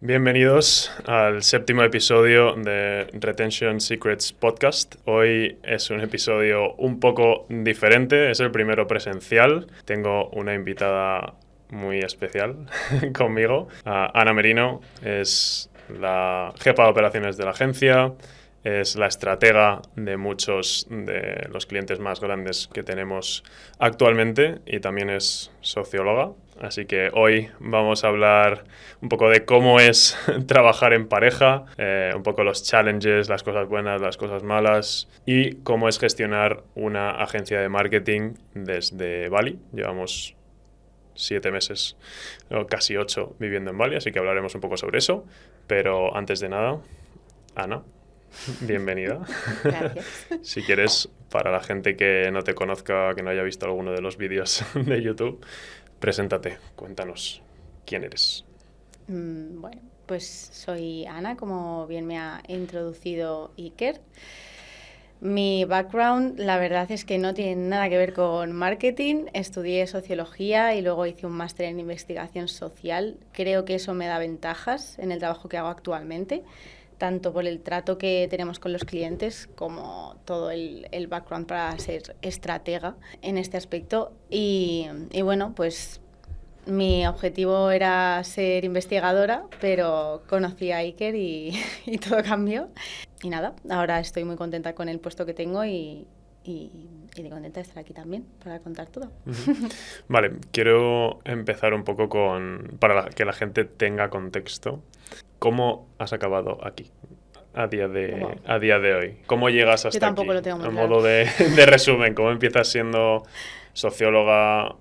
Bienvenidos al 7º episodio de Retention Secrets Podcast. Hoy es un episodio un poco diferente, es el primero presencial. Tengo una invitada muy especial conmigo. Ana Merino es la jefa de operaciones de la agencia, es la estratega de muchos de los clientes más grandes que tenemos actualmente y también es socióloga. Así que hoy vamos a hablar un poco de cómo es trabajar en pareja, un poco los challenges, las cosas buenas, las cosas malas y cómo es gestionar una agencia de marketing desde Bali. Llevamos 7 meses, o casi 8, viviendo en Bali, así que hablaremos un poco sobre eso. Pero antes de nada, Ana, bienvenida. Gracias. Si quieres, para la gente que no te conozca, que no haya visto alguno de los vídeos de YouTube, preséntate, cuéntanos quién eres. Bueno, pues soy Ana, como bien me ha introducido Iker. Mi background, la verdad es que no tiene nada que ver con marketing. Estudié sociología y luego hice un máster en investigación social. Creo que eso me da ventajas en el trabajo que hago actualmente, tanto por el trato que tenemos con los clientes como todo el background para ser estratega en este aspecto. Y bueno, pues mi objetivo era ser investigadora, pero conocí a Iker y todo cambió. Y nada, ahora estoy muy contenta con el puesto que tengo y contenta de estar aquí también para contar todo. Vale, quiero empezar un poco para que la gente tenga contexto. ¿Cómo has acabado aquí a día de hoy? ¿Cómo llegas hasta Yo tampoco aquí? lo tengo muy A claro. modo de resumen, ¿cómo empiezas siendo socióloga,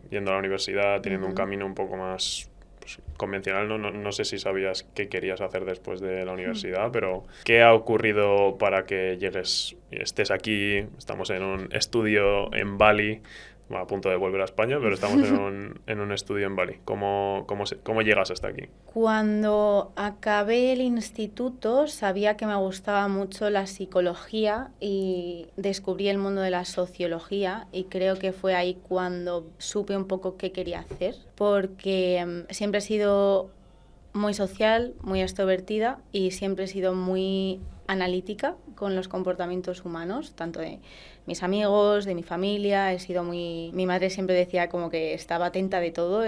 yendo a la universidad, teniendo un camino un poco más convencional? No sé si sabías qué querías hacer después de la universidad, pero ¿qué ha ocurrido para que estés aquí? Estamos en un estudio en Bali, bueno, a punto de volver a España, pero estamos en un estudio en Bali. ¿Cómo llegas hasta aquí? Cuando acabé el instituto sabía que me gustaba mucho la psicología y descubrí el mundo de la sociología y creo que fue ahí cuando supe un poco qué quería hacer, porque siempre he sido muy social, muy extrovertida y siempre he sido muy analítica con los comportamientos humanos, tanto de mis amigos, de mi familia. He sido muy... Mi madre siempre decía como que estaba atenta de todo,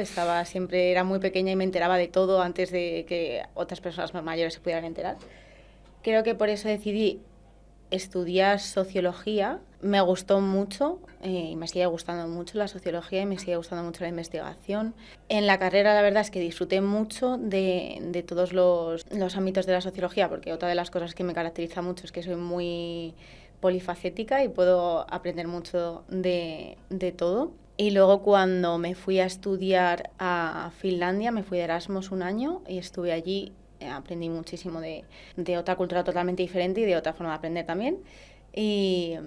siempre era muy pequeña y me enteraba de todo antes de que otras personas más mayores se pudieran enterar. Creo que por eso decidí estudiar sociología. Me gustó mucho y me sigue gustando mucho la sociología y me sigue gustando mucho la investigación. En la carrera la verdad es que disfruté mucho de todos los ámbitos de la sociología, porque otra de las cosas que me caracteriza mucho es que soy muy polifacética y puedo aprender mucho de todo. Y luego cuando me fui a estudiar a Finlandia, me fui de Erasmus un año y estuve allí. Aprendí muchísimo de otra cultura totalmente diferente y de otra forma de aprender también. Y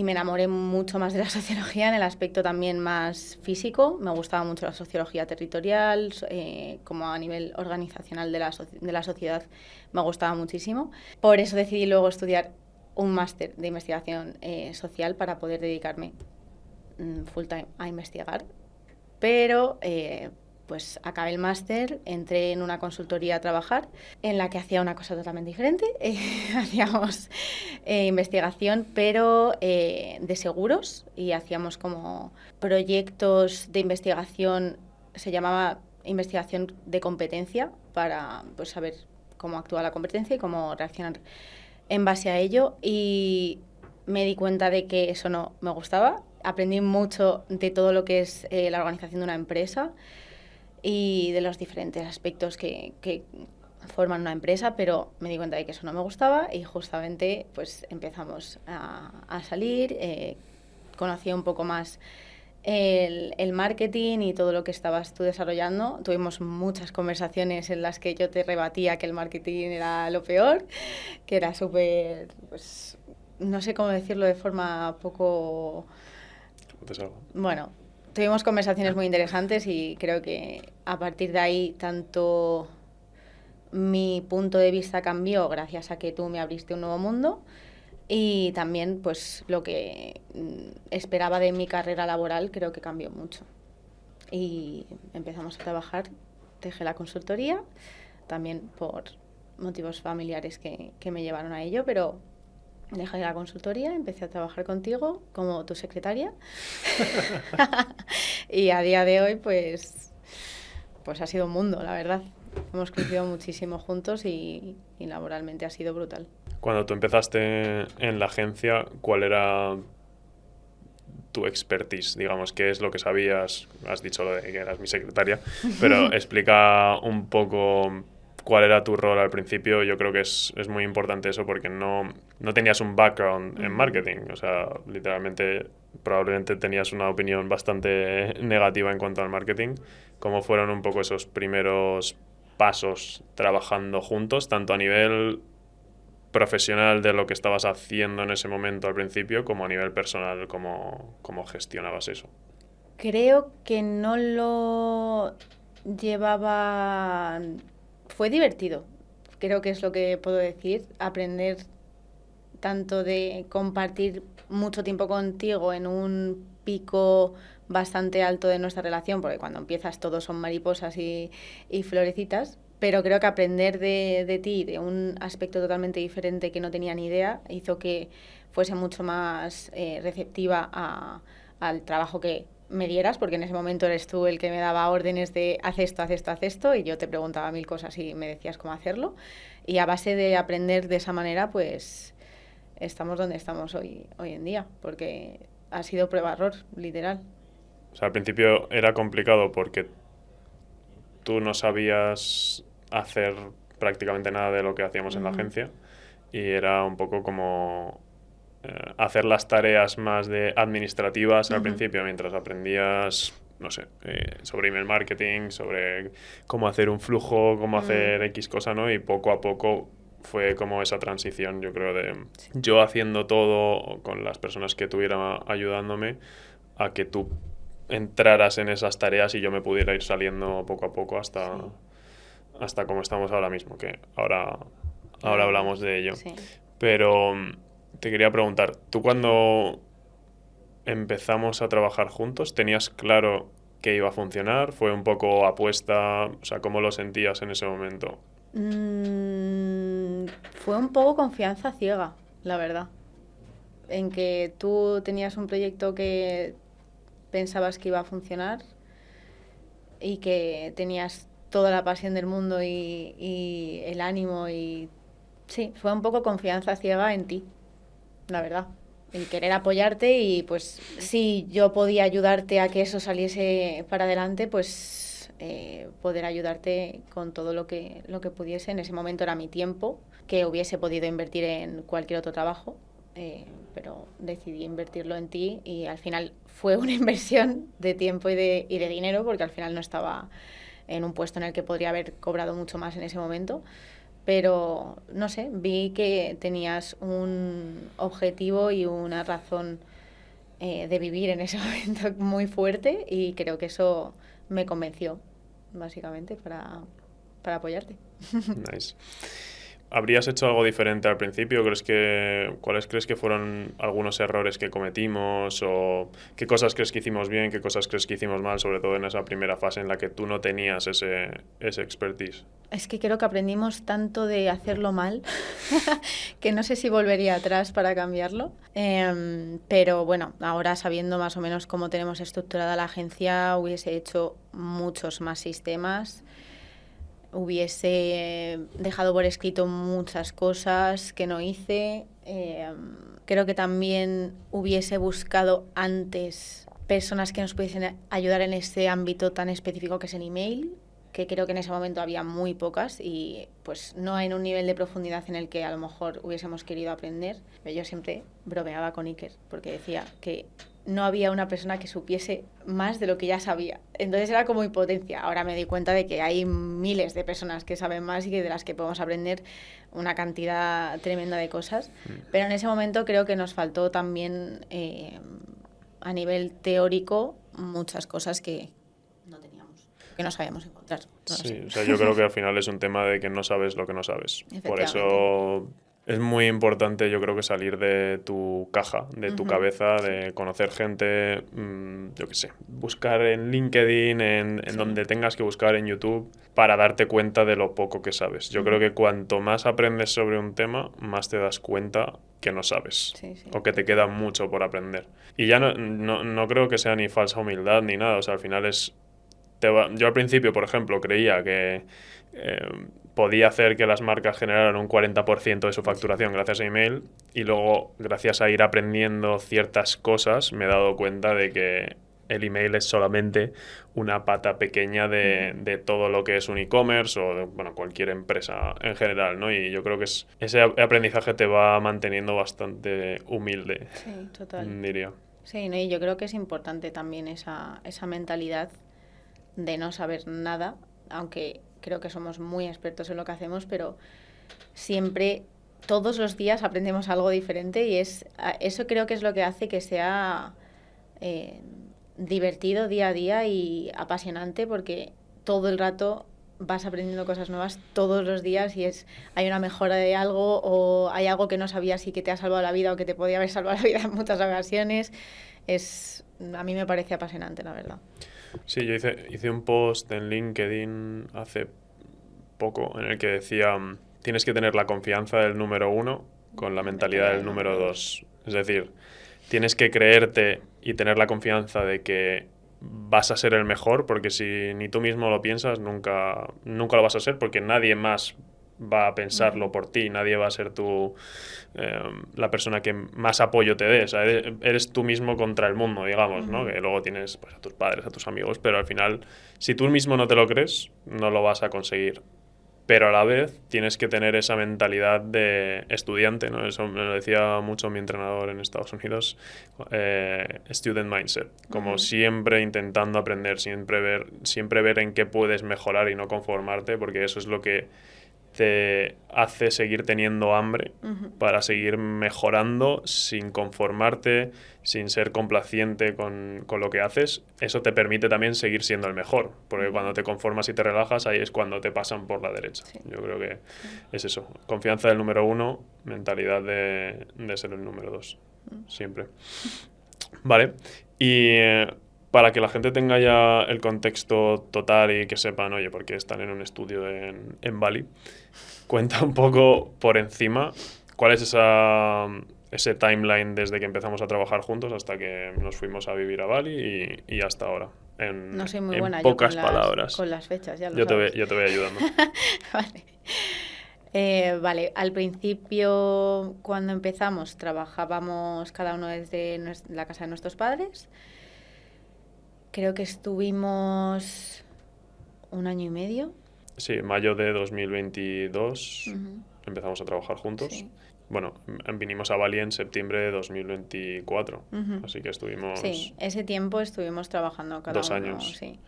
me enamoré mucho más de la sociología en el aspecto también más físico. Me gustaba mucho la sociología territorial, como a nivel organizacional de la sociedad me gustaba muchísimo. Por eso decidí luego estudiar un máster de investigación social para poder dedicarme full time a investigar. Pero pues acabé el máster, entré en una consultoría a trabajar en la que hacía una cosa totalmente diferente. Hacíamos investigación, pero de seguros, y hacíamos como proyectos de investigación, se llamaba investigación de competencia, para pues, saber cómo actúa la competencia y cómo reaccionar en base a ello. Y me di cuenta de que eso no me gustaba. Aprendí mucho de todo lo que es la organización de una empresa y de los diferentes aspectos que forman una empresa, pero me di cuenta de que eso no me gustaba y justamente pues empezamos a salir, conocí un poco más el marketing y todo lo que estabas tú desarrollando. Tuvimos muchas conversaciones en las que yo te rebatía que el marketing era lo peor, que era súper, pues, no sé cómo decirlo de forma poco... Bueno, tuvimos conversaciones muy interesantes y creo que a partir de ahí tanto mi punto de vista cambió gracias a que tú me abriste un nuevo mundo y también pues lo que esperaba de mi carrera laboral creo que cambió mucho. Y empezamos a trabajar, dejé la consultoría, también por motivos familiares que me llevaron a ello, pero dejé la consultoría, empecé a trabajar contigo como tu secretaria y a día de hoy pues ha sido un mundo, la verdad. Hemos crecido muchísimo juntos y laboralmente ha sido brutal. Cuando tú empezaste en la agencia, ¿cuál era tu expertise? Digamos, ¿qué es lo que sabías? Has dicho lo de que eras mi secretaria, pero explica un poco cuál era tu rol al principio. Yo creo que es muy importante eso porque no tenías un background en marketing. O sea, literalmente, probablemente tenías una opinión bastante negativa en cuanto al marketing. ¿Cómo fueron un poco esos primeros pasos trabajando juntos, tanto a nivel profesional de lo que estabas haciendo en ese momento al principio, como a nivel personal, cómo gestionabas eso? Creo que no lo llevaba... Fue divertido, creo que es lo que puedo decir, aprender tanto de compartir mucho tiempo contigo en un pico bastante alto de nuestra relación, porque cuando empiezas todos son mariposas y florecitas, pero creo que aprender de ti, de un aspecto totalmente diferente que no tenía ni idea, hizo que fuese mucho más receptiva al trabajo que me dieras, porque en ese momento eres tú el que me daba órdenes de haz esto, haz esto, haz esto, y yo te preguntaba 1000 cosas y me decías cómo hacerlo. Y a base de aprender de esa manera, pues estamos donde estamos hoy en día, porque ha sido prueba-error, literal. O sea, al principio era complicado porque tú no sabías hacer prácticamente nada de lo que hacíamos en la agencia y era un poco como hacer las tareas más de administrativas al principio, mientras aprendías, no sé, sobre email marketing, sobre cómo hacer un flujo, cómo hacer X cosa, ¿no? Y poco a poco fue como esa transición, yo creo, de yo haciendo todo con las personas que tuviera ayudándome a que tú entraras en esas tareas y yo me pudiera ir saliendo poco a poco hasta como estamos ahora mismo, que ahora hablamos de ello. Sí. Pero te quería preguntar, ¿tú cuando empezamos a trabajar juntos tenías claro que iba a funcionar? ¿Fue un poco apuesta? O sea, ¿cómo lo sentías en ese momento? Fue un poco confianza ciega, la verdad. En que tú tenías un proyecto que pensabas que iba a funcionar y que tenías toda la pasión del mundo y el ánimo y... Sí, fue un poco confianza ciega en ti, la verdad. Y querer apoyarte y pues si yo podía ayudarte a que eso saliese para adelante, pues poder ayudarte con todo lo que pudiese. En ese momento era mi tiempo, que hubiese podido invertir en cualquier otro trabajo, pero decidí invertirlo en ti y al final fue una inversión de tiempo y de dinero, porque al final no estaba en un puesto en el que podría haber cobrado mucho más en ese momento. Pero, no sé, vi que tenías un objetivo y una razón de vivir en ese momento muy fuerte y creo que eso me convenció, básicamente, para apoyarte. Nice. ¿Habrías hecho algo diferente al principio? ¿Cuáles crees que fueron algunos errores que cometimos? ¿O qué cosas crees que hicimos bien? ¿Qué cosas crees que hicimos mal? Sobre todo en esa primera fase en la que tú no tenías ese expertise. Es que creo que aprendimos tanto de hacerlo mal que no sé si volvería atrás para cambiarlo. Pero bueno, ahora sabiendo más o menos cómo tenemos estructurada la agencia, hubiese hecho muchos más sistemas. Hubiese dejado por escrito muchas cosas que no hice. Creo que también hubiese buscado antes personas que nos pudiesen ayudar en este ámbito tan específico que es el email, que creo que en ese momento había muy pocas y pues no en un nivel de profundidad en el que a lo mejor hubiésemos querido aprender. Pero yo siempre bromeaba con Iker porque decía que no había una persona que supiese más de lo que ya sabía. Entonces era como impotencia. Ahora me doy cuenta de que hay miles de personas que saben más y que de las que podemos aprender una cantidad tremenda de cosas. Pero en ese momento creo que nos faltó también a nivel teórico muchas cosas que no teníamos, que no sabíamos encontrar. Sí, o sea, yo creo que al final es un tema de que no sabes lo que no sabes. Por eso Es muy importante, yo creo que salir de tu caja, de tu cabeza, de conocer gente, yo qué sé, buscar en LinkedIn, en donde tengas que buscar en YouTube, para darte cuenta de lo poco que sabes. Yo creo que cuanto más aprendes sobre un tema, más te das cuenta que no sabes o que te queda mucho por aprender. Y ya no creo que sea ni falsa humildad ni nada, o sea, al final es... Yo al principio, por ejemplo, creía que podía hacer que las marcas generaran un 40% de su facturación gracias a email, y luego, gracias a ir aprendiendo ciertas cosas, me he dado cuenta de que el email es solamente una pata pequeña de todo lo que es un e-commerce o de, cualquier empresa en general, ¿no? Y yo creo que ese aprendizaje te va manteniendo bastante humilde, sí, total, diría. Sí, ¿no? Y yo creo que es importante también esa mentalidad de no saber nada, aunque creo que somos muy expertos en lo que hacemos, pero siempre, todos los días aprendemos algo diferente, y eso creo que es lo que hace que sea divertido día a día y apasionante, porque todo el rato vas aprendiendo cosas nuevas todos los días, y hay una mejora de algo, o hay algo que no sabías y que te ha salvado la vida o que te podía haber salvado la vida en muchas ocasiones. A mí me parece apasionante, la verdad. Sí, yo hice un post en LinkedIn hace poco en el que decía: tienes que tener la confianza del número 1 con la mentalidad del número 2. Es decir, tienes que creerte y tener la confianza de que vas a ser el mejor, porque si ni tú mismo lo piensas, nunca lo vas a ser, porque nadie más va a pensarlo por ti, nadie va a ser la persona que más apoyo te dé. O sea, eres tú mismo contra el mundo, digamos, ¿no? Que luego tienes, pues, a tus padres, a tus amigos, pero al final, si tú mismo no te lo crees, no lo vas a conseguir. Pero a la vez tienes que tener esa mentalidad de estudiante, ¿no? Eso me lo decía mucho mi entrenador en Estados Unidos, student mindset, como siempre intentando aprender, siempre ver en qué puedes mejorar y no conformarte, porque eso es lo que te hace seguir teniendo hambre para seguir mejorando sin conformarte, sin ser complaciente con lo que haces. Eso te permite también seguir siendo el mejor, porque cuando te conformas y te relajas, ahí es cuando te pasan por la derecha. Sí. Yo creo que es eso, confianza del número 1, mentalidad de ser el número 2, siempre. Vale, y para que la gente tenga ya el contexto total y que sepan, oye, por qué están en un estudio en Bali, cuenta un poco por encima cuál es ese timeline desde que empezamos a trabajar juntos hasta que nos fuimos a vivir a Bali y hasta ahora. No soy muy buena pocas yo palabras. Con las fechas, ya lo sabes. Yo te voy ayudando. Vale. Vale, al principio, cuando empezamos, trabajábamos cada uno desde la casa de nuestros padres. Creo que estuvimos 1 año y medio. Sí, mayo de 2022 empezamos a trabajar juntos. Sí. Bueno, vinimos a Bali en septiembre de 2024, así que estuvimos... Sí, ese tiempo estuvimos trabajando cada 2 años. Uno, sí,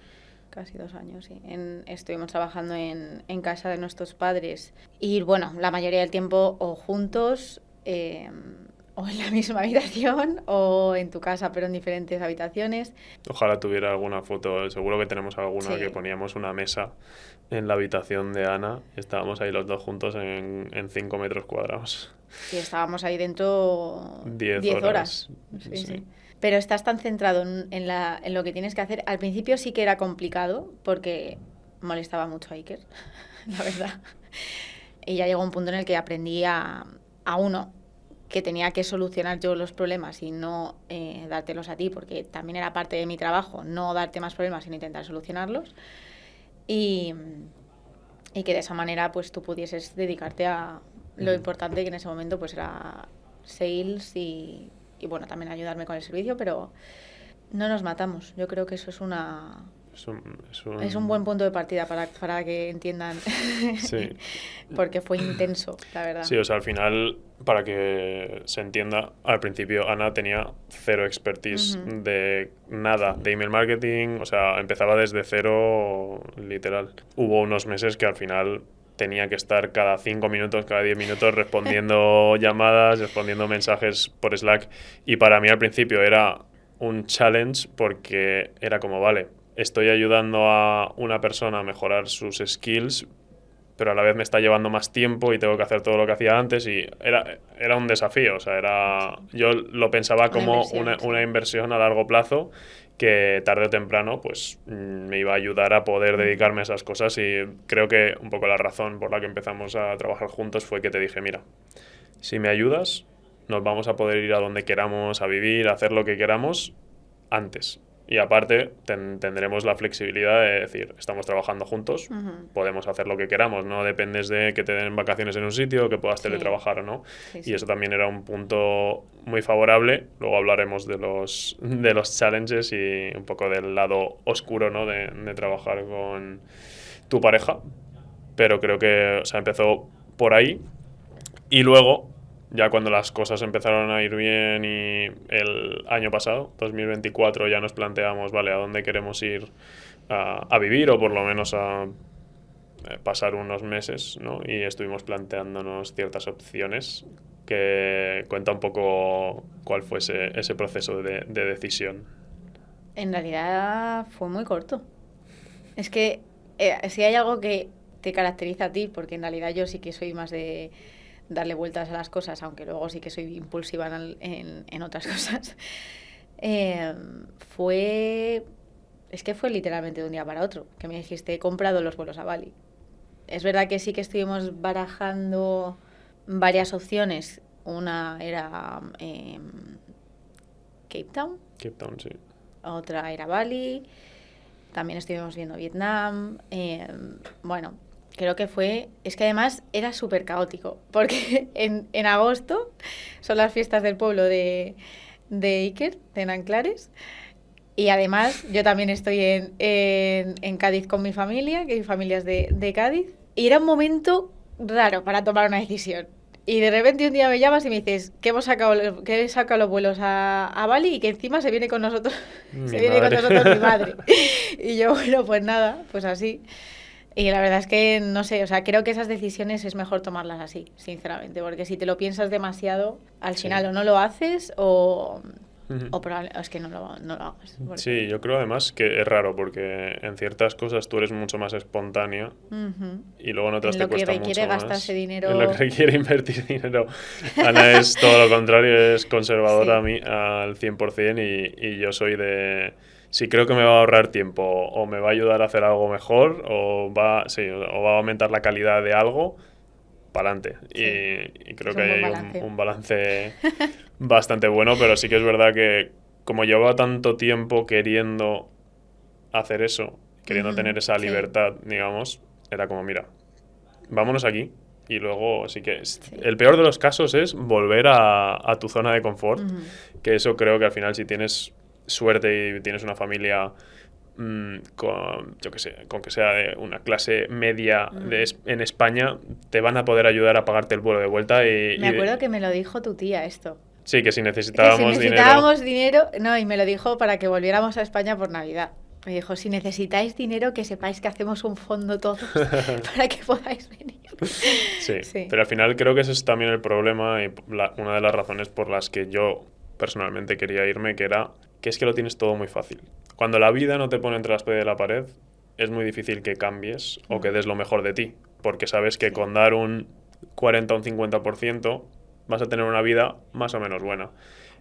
casi 2 años, sí. Estuvimos trabajando en casa de nuestros padres, y bueno, la mayoría del tiempo o juntos, o en la misma habitación, o en tu casa pero en diferentes habitaciones. Ojalá tuviera alguna foto, seguro que tenemos alguna, sí, que poníamos una mesa en la habitación de Ana y estábamos ahí los dos juntos en 5 metros cuadrados. Sí, estábamos ahí dentro 10 horas. Sí, sí. Pero estás tan centrado en lo que tienes que hacer. Al principio sí que era complicado porque molestaba mucho a Iker, la verdad. Y ya llegó un punto en el que aprendí a que tenía que solucionar yo los problemas y no dártelos a ti, porque también era parte de mi trabajo no darte más problemas, sino intentar solucionarlos. Y que de esa manera pues tú pudieses dedicarte a lo importante, que en ese momento pues era sales y bueno, también ayudarme con el servicio, pero no nos matamos. Yo creo que eso es es un buen punto de partida para que entiendan. Sí. Porque fue intenso, la verdad. Sí, o sea, al final, para que se entienda, al principio Ana tenía 0 expertise de nada, de email marketing, o sea, empezaba desde 0, literal. Hubo unos meses que al final tenía que estar cada 5 minutos, cada 10 minutos respondiendo llamadas, respondiendo mensajes por Slack, y para mí al principio era un challenge porque era como, vale, estoy ayudando a una persona a mejorar sus skills, pero a la vez me está llevando más tiempo y tengo que hacer todo lo que hacía antes y era un desafío. O sea, yo lo pensaba como una inversión a largo plazo que tarde o temprano pues me iba a ayudar a poder dedicarme a esas cosas, y creo que un poco la razón por la que empezamos a trabajar juntos fue que te dije, mira, si me ayudas, nos vamos a poder ir a donde queramos, a vivir, a hacer lo que queramos antes. Y aparte tendremos la flexibilidad de decir, estamos trabajando juntos, podemos hacer lo que queramos, no dependes de que te den vacaciones en un sitio, que puedas teletrabajar o no. Y eso también era un punto muy favorable. Luego hablaremos de los challenges y un poco del lado oscuro, ¿no? de trabajar con tu pareja. Pero creo que, o sea, empezó por ahí. Y luego, ya cuando las cosas empezaron a ir bien y el año pasado, 2024, ya nos planteamos, vale, a dónde queremos ir a vivir, o por lo menos a pasar unos meses, ¿no? Y estuvimos planteándonos ciertas opciones. Que cuenta un poco cuál fue ese proceso de decisión. En realidad fue muy corto. Es que si hay algo que te caracteriza a ti, porque en realidad yo sí que soy más de darle vueltas a las cosas, aunque luego sí que soy impulsiva en otras cosas, fue literalmente de un día para otro, que me dijiste, he comprado los vuelos a Bali. Es verdad que sí que estuvimos barajando varias opciones. Una era Cape Town. Cape Town, sí. Otra era Bali. También estuvimos viendo Vietnam. Bueno, creo que es que además era súper caótico, porque en agosto son las fiestas del pueblo de Iker, de Nanclares, y además yo también estoy en Cádiz con mi familia, que mi familia es de Cádiz, y era un momento raro para tomar una decisión. Y de repente un día me llamas y me dices que he sacado los vuelos a Bali y que encima se viene con nosotros mi madre. Y yo, bueno, pues nada, pues así. Y la verdad es que, no sé, o sea, creo que esas decisiones es mejor tomarlas así, sinceramente, porque si te lo piensas demasiado, al final o no lo haces o probablemente es que no lo hagas. Porque... Sí, yo creo además que es raro, porque en ciertas cosas tú eres mucho más espontánea y luego en otras te cuesta mucho más. En lo que requiere gastarse dinero. En lo que requiere invertir dinero. Ana es todo lo contrario, es conservadora a mí al 100%, y yo soy de... Si creo que me va a ahorrar tiempo o me va a ayudar a hacer algo mejor o va a aumentar la calidad de algo, para adelante. Y creo que hay un balance bastante bueno, pero sí que es verdad que como llevaba tanto tiempo queriendo hacer eso, queriendo tener esa libertad, digamos, era como, mira, vámonos aquí. Y luego sí que el peor de los casos es volver a tu zona de confort, que eso creo que al final, si tienes suerte y tienes una familia con que sea de una clase media en España, te van a poder ayudar a pagarte el vuelo de vuelta. Me acuerdo que me lo dijo tu tía esto. Sí, que si necesitábamos dinero, no, y me lo dijo para que volviéramos a España por Navidad. Me dijo, si necesitáis dinero, que sepáis que hacemos un fondo todos para que podáis venir. Sí, pero al final creo que ese es también el problema y una de las razones por las que yo personalmente quería irme, que es que lo tienes todo muy fácil. Cuando la vida no te pone entre la espada y la pared, es muy difícil que cambies o que des lo mejor de ti, porque sabes que con dar un 40 o un 50% vas a tener una vida más o menos buena.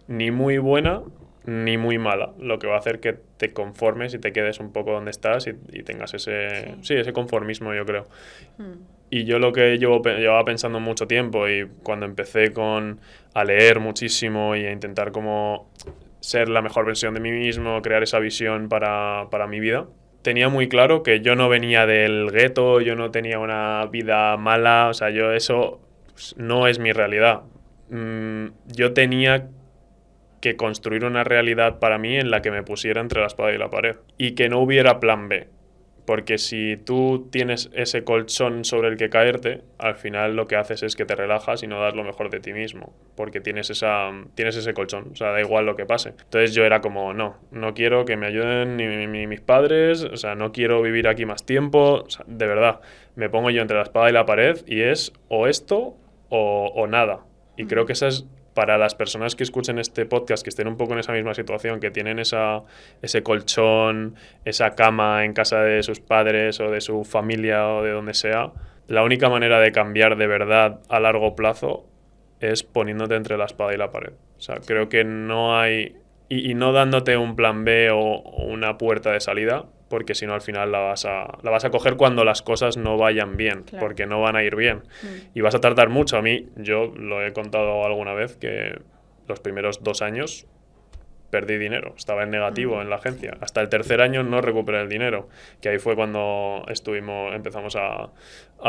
Ni muy buena ni muy mala, lo que va a hacer que te conformes y te quedes un poco donde estás y tengas ese conformismo, yo creo. Y yo lo que llevaba pensando mucho tiempo, y cuando empecé a leer muchísimo y a intentar como ser la mejor versión de mí mismo, crear esa visión para mi vida, tenía muy claro que yo no venía del gueto, yo no tenía una vida mala, o sea, eso no es mi realidad. Yo tenía que construir una realidad para mí en la que me pusiera entre la espada y la pared y que no hubiera plan B. Porque si tú tienes ese colchón sobre el que caerte, al final lo que haces es que te relajas y no das lo mejor de ti mismo, porque tienes ese colchón, o sea, da igual lo que pase. Entonces yo era como, no quiero que me ayuden ni mis padres, o sea, no quiero vivir aquí más tiempo, o sea, de verdad, me pongo yo entre la espada y la pared y es o esto o nada. Y creo que esa es para las personas que escuchen este podcast, que estén un poco en esa misma situación, que tienen ese colchón, esa cama en casa de sus padres o de su familia o de donde sea, la única manera de cambiar de verdad a largo plazo es poniéndote entre la espada y la pared. O sea, creo que no hay... Y no dándote un plan B o una puerta de salida, porque si no al final la vas a coger cuando las cosas no vayan bien, claro, porque no van a ir bien. Y vas a tardar mucho. A mí, yo lo he contado alguna vez, que los primeros 2 años perdí dinero, estaba en negativo en la agencia. Hasta el tercer año no recuperé el dinero, que ahí fue cuando empezamos a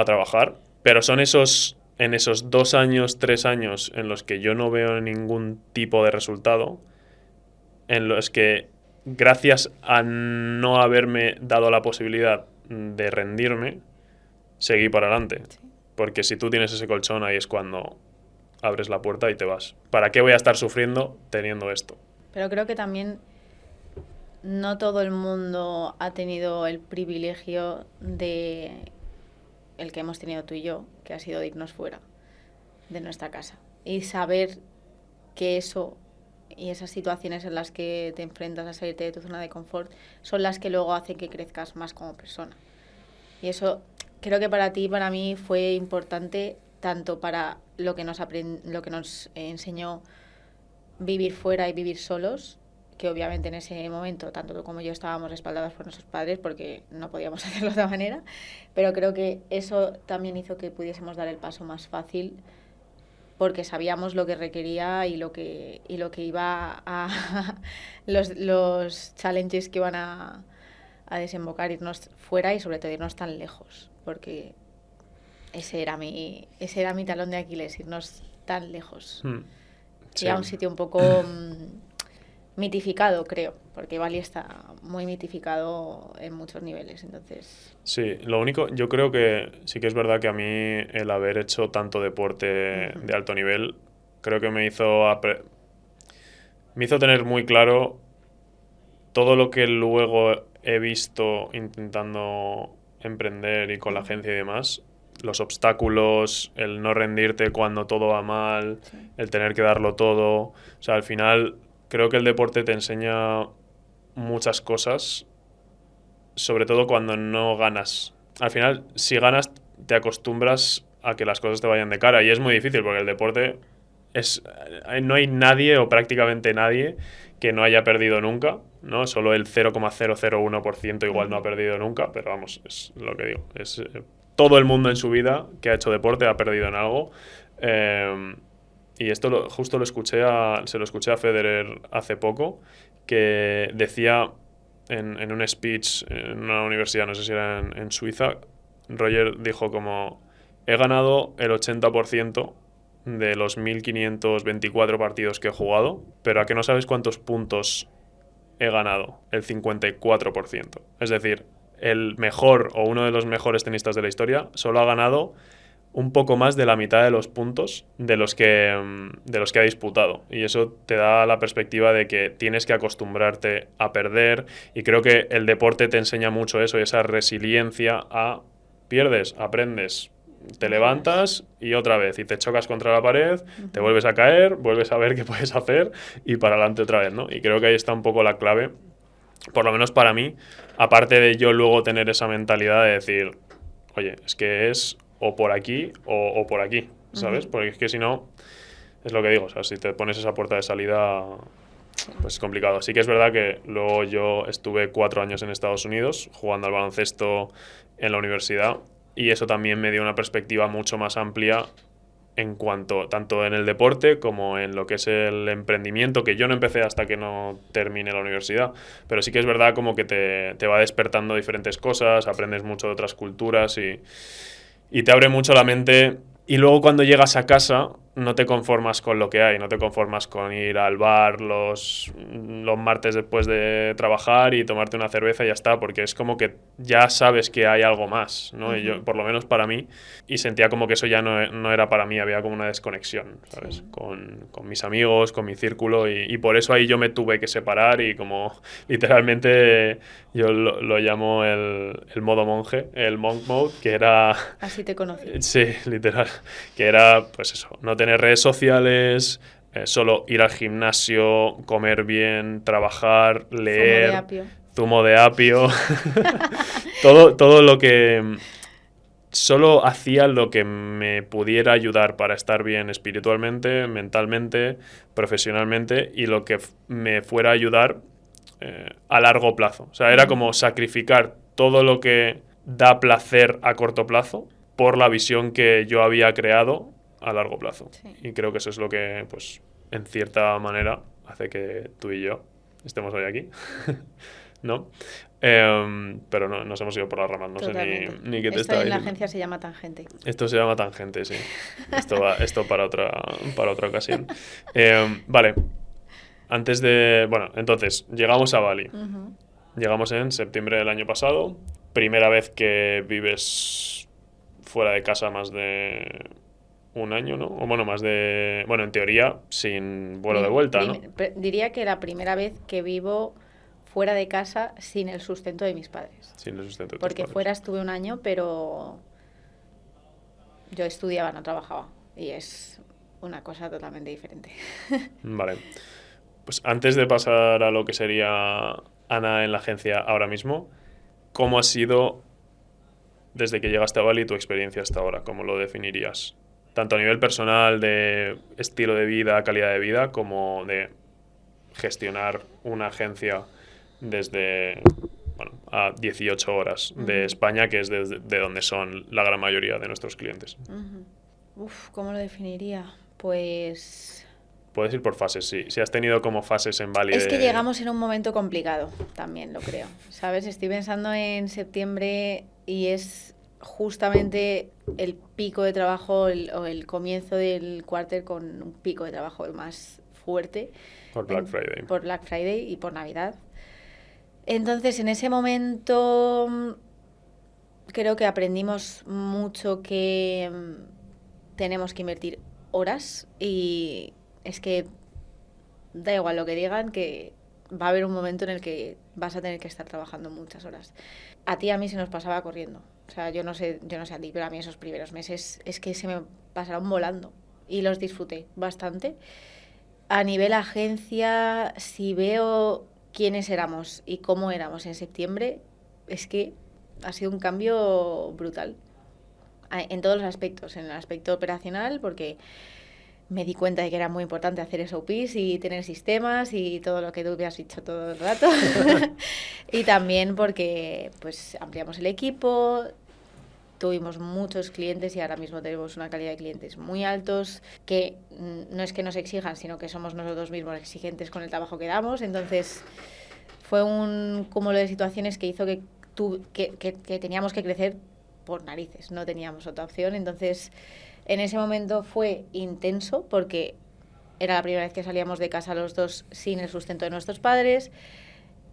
trabajar. Pero son en esos 2 años, 3 años en los que yo no veo ningún tipo de resultado, en los que, gracias a no haberme dado la posibilidad de rendirme, seguí para adelante. Sí. Porque si tú tienes ese colchón, ahí es cuando abres la puerta y te vas. ¿Para qué voy a estar sufriendo teniendo esto? Pero creo que también no todo el mundo ha tenido el privilegio de el que hemos tenido tú y yo, que ha sido de irnos fuera de nuestra casa. Y saber que eso... y esas situaciones en las que te enfrentas a salirte de tu zona de confort son las que luego hacen que crezcas más como persona. Y eso creo que para ti y para mí fue importante, tanto para lo que nos enseñó vivir fuera y vivir solos, que obviamente en ese momento tanto tú como yo estábamos respaldados por nuestros padres porque no podíamos hacerlo de otra manera, pero creo que eso también hizo que pudiésemos dar el paso más fácil, porque sabíamos lo que requería y lo que iba a los challenges que iban a desembocar, irnos fuera y sobre todo irnos tan lejos, porque ese era mi talón de Aquiles, irnos tan lejos. Sí. Y a un sitio un poco mitificado, creo, porque Bali está muy mitificado en muchos niveles, entonces... Sí, lo único, yo creo que sí que es verdad que a mí el haber hecho tanto deporte de alto nivel, creo que me hizo tener muy claro todo lo que luego he visto intentando emprender y con la agencia y demás, los obstáculos, el no rendirte cuando todo va mal, sí, el tener que darlo todo. O sea, al final creo que el deporte te enseña muchas cosas, sobre todo cuando no ganas. Al final, si ganas, te acostumbras a que las cosas te vayan de cara, y es muy difícil porque el deporte no hay nadie o prácticamente nadie que no haya perdido nunca, ¿no? Solo el 0,001% igual no ha perdido nunca, pero vamos, es lo que digo. Todo el mundo en su vida que ha hecho deporte ha perdido en algo. Y esto justo se lo escuché a Federer hace poco, que decía en un speech en una universidad, no sé si era en Suiza, Roger dijo como: he ganado el 80% de los 1524 partidos que he jugado, pero ¿a qué no sabes cuántos puntos he ganado? El 54%. Es decir, el mejor o uno de los mejores tenistas de la historia solo ha ganado un poco más de la mitad de los puntos de los que ha disputado. Y eso te da la perspectiva de que tienes que acostumbrarte a perder, y creo que el deporte te enseña mucho eso, esa resiliencia a pierdes, aprendes, te levantas y otra vez, y te chocas contra la pared, te vuelves a caer, vuelves a ver qué puedes hacer y para adelante otra vez, ¿no? Y creo que ahí está un poco la clave, por lo menos para mí, aparte de yo luego tener esa mentalidad de decir, oye, es que es o por aquí o por aquí, ¿sabes? Porque es que si no, es lo que digo, o sea, si te pones esa puerta de salida, pues es complicado. Así que es verdad que luego yo estuve 4 años en Estados Unidos jugando al baloncesto en la universidad, y eso también me dio una perspectiva mucho más amplia en cuanto, tanto en el deporte como en lo que es el emprendimiento, que yo no empecé hasta que no terminé la universidad, pero sí que es verdad como que te va despertando diferentes cosas, aprendes mucho de otras culturas y te abre mucho la mente. Y luego cuando llegas a casa no te conformas con lo que hay, no te conformas con ir al bar los martes después de trabajar y tomarte una cerveza y ya está, porque es como que ya sabes que hay algo más, ¿no? Y yo, por lo menos para mí, y sentía como que eso ya no era para mí, había como una desconexión, ¿sabes? Sí. Con mis amigos, con mi círculo, y por eso ahí yo me tuve que separar, y como literalmente yo lo llamo el modo monje, el monk mode, que era... Así te conocí. Sí, literal, que era pues eso, no tener redes sociales, solo ir al gimnasio, comer bien, trabajar, leer, zumo de apio. todo lo que... Solo hacía lo que me pudiera ayudar para estar bien espiritualmente, mentalmente, profesionalmente y lo que me fuera a ayudar a largo plazo. O sea, era como sacrificar todo lo que da placer a corto plazo por la visión que yo había creado a largo plazo. Sí. Y creo que eso es lo que, pues, en cierta manera hace que tú y yo estemos hoy aquí. ¿No? Pero no, nos hemos ido por las ramas, no Totalmente. sé ni qué te Esto estaba en la diciendo. agencia se llama tangente. Esto se llama tangente, sí. Esto para otra ocasión. Vale. Antes de... Bueno, entonces, llegamos a Bali. Uh-huh. Llegamos en septiembre del año pasado. Primera vez que vives fuera de casa más de un año, ¿no? O bueno, más de... Bueno, en teoría, sin vuelo de vuelta, ¿no? Diría que la primera vez que vivo fuera de casa sin el sustento de mis padres. Sin el sustento de tus Porque padres. fuera estuve un año, pero yo estudiaba, no trabajaba. Y es una cosa totalmente diferente. Vale. Pues antes de pasar a lo que sería Ana en la agencia ahora mismo, ¿cómo ha sido desde que llegaste a Bali tu experiencia hasta ahora? ¿Cómo lo definirías? Tanto a nivel personal, de estilo de vida, calidad de vida, como de gestionar una agencia desde, bueno, a 18 horas de España, que es de donde son la gran mayoría de nuestros clientes. ¿Cómo lo definiría? Pues... Puedes ir por fases, sí. Si has tenido como fases en Bali Es que llegamos en un momento complicado, también lo creo. ¿Sabes? Estoy pensando en septiembre y es justamente el pico de trabajo o el comienzo del cuarter con un pico de trabajo más fuerte. Por Black Friday. Por Black Friday y por Navidad. Entonces, en ese momento creo que aprendimos mucho que tenemos que invertir horas y es que da igual lo que digan, que va a haber un momento en el que vas a tener que estar trabajando muchas horas. A ti y a mí se nos pasaba corriendo. O sea, yo no sé a ti, pero a mí esos primeros meses es que se me pasaron volando y los disfruté bastante. A nivel agencia, si veo quiénes éramos y cómo éramos en septiembre, es que ha sido un cambio brutal. En todos los aspectos. En el aspecto operacional, porque me di cuenta de que era muy importante hacer SOPs y tener sistemas y todo lo que tú me has dicho todo el rato. Y también porque pues ampliamos el equipo, tuvimos muchos clientes y ahora mismo tenemos una calidad de clientes muy altos que no es que nos exijan, sino que somos nosotros mismos exigentes con el trabajo que damos. Entonces fue un cúmulo de situaciones que hizo que teníamos que crecer por narices, no teníamos otra opción. Entonces en ese momento fue intenso porque era la primera vez que salíamos de casa los dos sin el sustento de nuestros padres.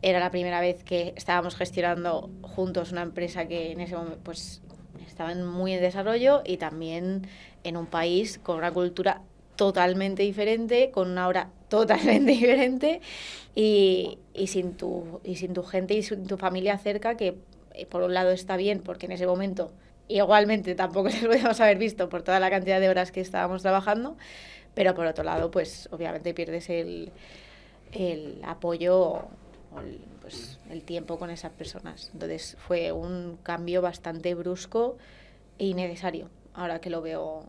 Era la primera vez que estábamos gestionando juntos una empresa que en ese momento pues estaba muy en desarrollo y también en un país con una cultura totalmente diferente, con una hora totalmente diferente y sin tu gente y sin tu familia cerca, que por un lado está bien porque en ese momento igualmente tampoco les podíamos haber visto por toda la cantidad de horas que estábamos trabajando, pero por otro lado pues obviamente pierdes el apoyo o el tiempo con esas personas. Entonces fue un cambio bastante brusco e innecesario, ahora que lo veo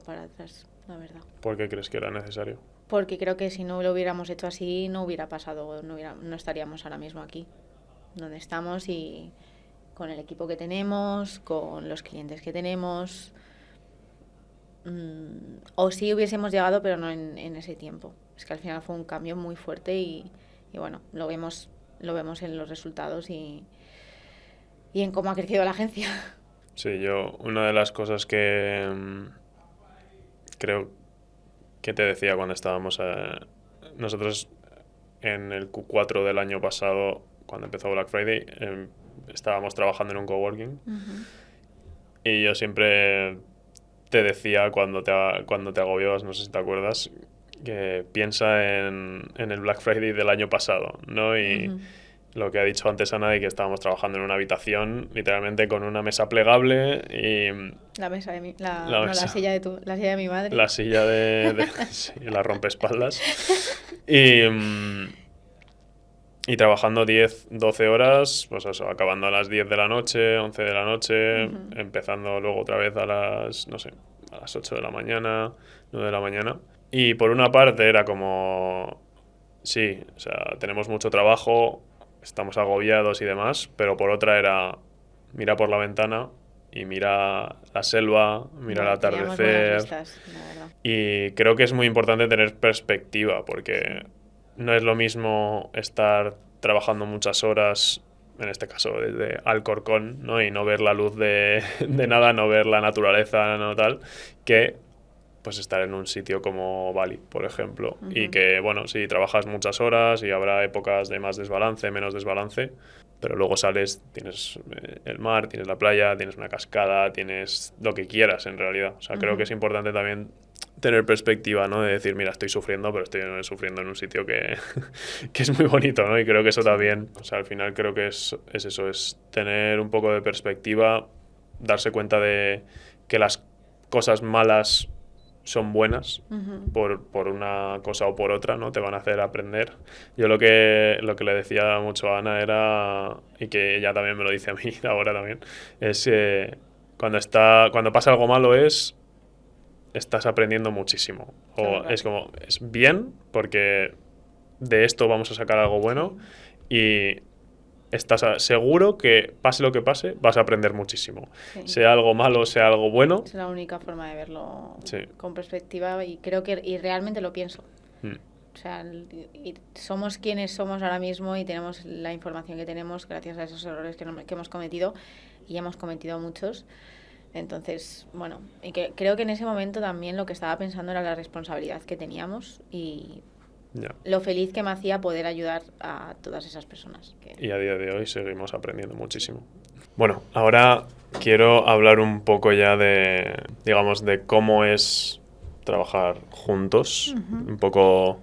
para atrás, la verdad. ¿Por qué crees que era necesario? Porque creo que si no lo hubiéramos hecho así no hubiera pasado, no estaríamos ahora mismo aquí donde estamos y con el equipo que tenemos, con los clientes que tenemos, o sí hubiésemos llegado, pero no en ese tiempo. Es que al final fue un cambio muy fuerte y bueno, lo vemos en los resultados y en cómo ha crecido la agencia. Sí, una de las cosas que creo que te decía cuando estábamos nosotros en el Q4 del año pasado, cuando empezó Black Friday, estábamos trabajando en un coworking. Uh-huh. Y yo siempre te decía cuando te agobiabas, no sé si te acuerdas, que piensa en el Black Friday del año pasado, ¿no? Y, uh-huh. lo que ha dicho antes Ana, de que estábamos trabajando en una habitación, literalmente con una mesa plegable y... La mesa de mi... La silla la silla de mi madre. La silla sí, la rompeespaldas. Y trabajando 10, 12 horas, pues eso, acabando a las 10 de la noche, 11 de la noche, empezando luego otra vez a las, no sé, a las 8 de la mañana, 9 de la mañana. Y por una parte era como, sí, o sea, tenemos mucho trabajo, estamos agobiados y demás, pero por otra era, mira por la ventana y mira la selva, mira el atardecer. Vistas, la verdad. Y creo que es muy importante tener perspectiva, porque no es lo mismo estar trabajando muchas horas, en este caso desde Alcorcón, ¿no? Y no ver la luz de nada, no ver la naturaleza, no tal, que pues estar en un sitio como Bali, por ejemplo. Y que, bueno, sí, trabajas muchas horas y habrá épocas de más desbalance, menos desbalance, pero luego sales, tienes el mar, tienes la playa, tienes una cascada, tienes lo que quieras en realidad. O sea, creo que es importante también tener perspectiva, ¿no? De decir, mira, estoy sufriendo, pero estoy sufriendo en un sitio que es muy bonito, ¿no? Y creo que eso también, o sea, al final creo que es eso, es tener un poco de perspectiva, darse cuenta de que las cosas malas son buenas por una cosa o por otra, ¿no? Te van a hacer aprender. Yo lo que le decía mucho a Ana era, y que ella también me lo dice a mí ahora también, es cuando pasa algo malo estás aprendiendo muchísimo. O es como, es bien, porque de esto vamos a sacar algo bueno, y estás seguro que pase lo que pase, vas a aprender muchísimo. Sí. Sea algo malo, sea algo bueno. Es la única forma de verlo con perspectiva, y creo que realmente lo pienso. O sea, somos quienes somos ahora mismo y tenemos la información que tenemos gracias a esos errores que hemos cometido, y hemos cometido muchos. Entonces, bueno, y creo que en ese momento también lo que estaba pensando era la responsabilidad que teníamos y lo feliz que me hacía poder ayudar a todas esas personas. Y a día de hoy seguimos aprendiendo muchísimo. Bueno, ahora quiero hablar un poco ya de, digamos, de cómo es trabajar juntos, un poco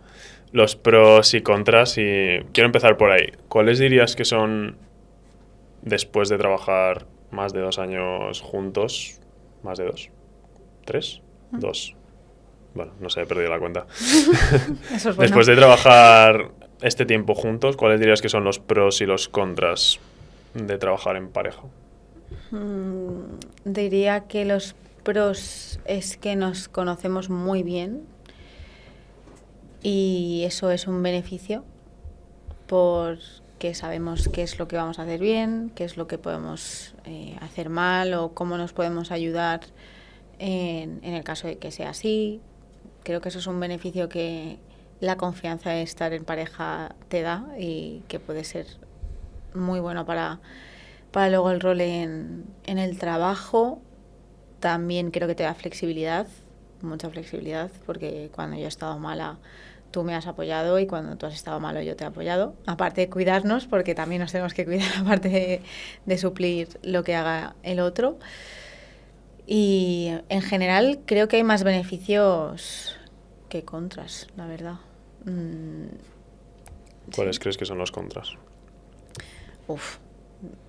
los pros y contras, y quiero empezar por ahí. ¿Cuáles dirías que son, después de trabajar más de 2 años juntos, más de 2, 3, 2? Bueno, no sé, he perdido la cuenta. Eso es bueno. Después de trabajar este tiempo juntos, ¿cuáles dirías que son los pros y los contras de trabajar en pareja? Diría que los pros es que nos conocemos muy bien, y eso es un beneficio porque sabemos qué es lo que vamos a hacer bien, qué es lo que podemos hacer mal, o cómo nos podemos ayudar en el caso de que sea así. Creo que eso es un beneficio que la confianza de estar en pareja te da, y que puede ser muy bueno para luego el rol en el trabajo. También creo que te da flexibilidad, mucha flexibilidad, porque cuando yo he estado mala tú me has apoyado, y cuando tú has estado malo yo te he apoyado. Aparte de cuidarnos, porque también nos tenemos que cuidar, aparte de suplir lo que haga el otro. Y en general creo que hay más beneficios que contras, la verdad. ¿Cuáles crees que son los contras?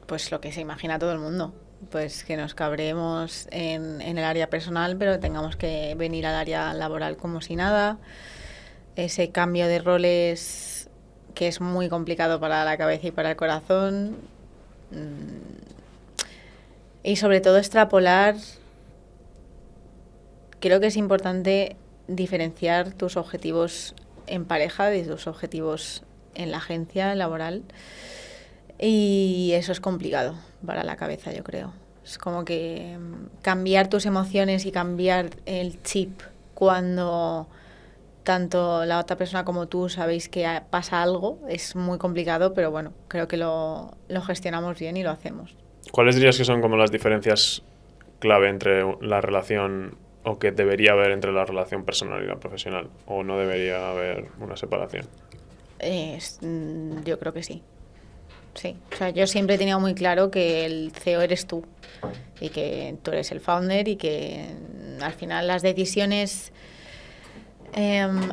Pues lo que se imagina todo el mundo. Pues que nos cabremos en el área personal, pero tengamos que venir al área laboral como si nada. Ese cambio de roles que es muy complicado para la cabeza y para el corazón. Y sobre todo extrapolar. Creo que es importante diferenciar tus objetivos en pareja de tus objetivos en la agencia laboral. Y eso es complicado para la cabeza, yo creo. Es como que cambiar tus emociones y cambiar el chip cuando tanto la otra persona como tú sabéis que pasa algo es muy complicado, pero bueno, creo que lo gestionamos bien y lo hacemos. ¿Cuáles dirías que son como las diferencias clave entre la relación, o que debería haber entre la relación personal y la profesional? ¿O no debería haber una separación? Yo creo que sí. Sí, o sea, yo siempre he tenido muy claro que el CEO eres tú, y que tú eres el founder, y que al final las decisiones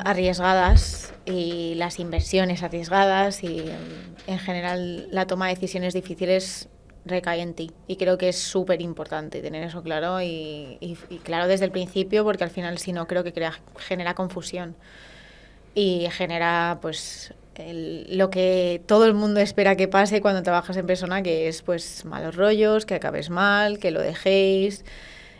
arriesgadas y las inversiones arriesgadas y en general la toma de decisiones difíciles recae en ti. Y creo que es súper importante tener eso claro y claro desde el principio, porque al final si no creo que genera confusión y genera pues lo que todo el mundo espera que pase cuando trabajas en persona, que es pues malos rollos, que acabes mal, que lo dejéis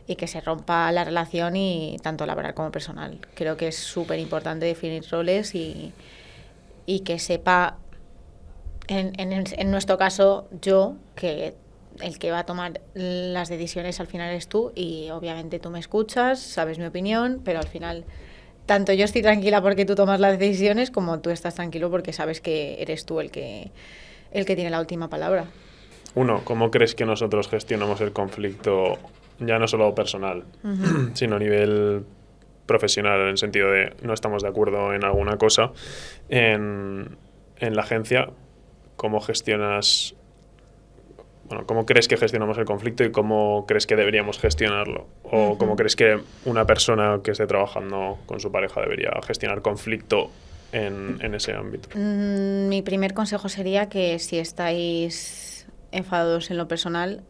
y que se rompa la relación, y tanto laboral como personal. Creo que es súper importante definir roles y que sepa, en nuestro caso, yo, que el que va a tomar las decisiones al final es tú, y obviamente tú me escuchas, sabes mi opinión, pero al final tanto yo estoy tranquila porque tú tomas las decisiones como tú estás tranquilo porque sabes que eres tú el que tiene la última palabra. Uno, ¿cómo crees que nosotros gestionamos el conflicto, ya no solo personal, sino a nivel profesional, en el sentido de no estamos de acuerdo en alguna cosa en la agencia? ¿Cómo gestionas, bueno, cómo crees que gestionamos el conflicto y cómo crees que deberíamos gestionarlo? ¿O cómo crees que una persona que esté trabajando con su pareja debería gestionar conflicto en ese ámbito? Mi primer consejo sería que si estáis enfadados en lo personal,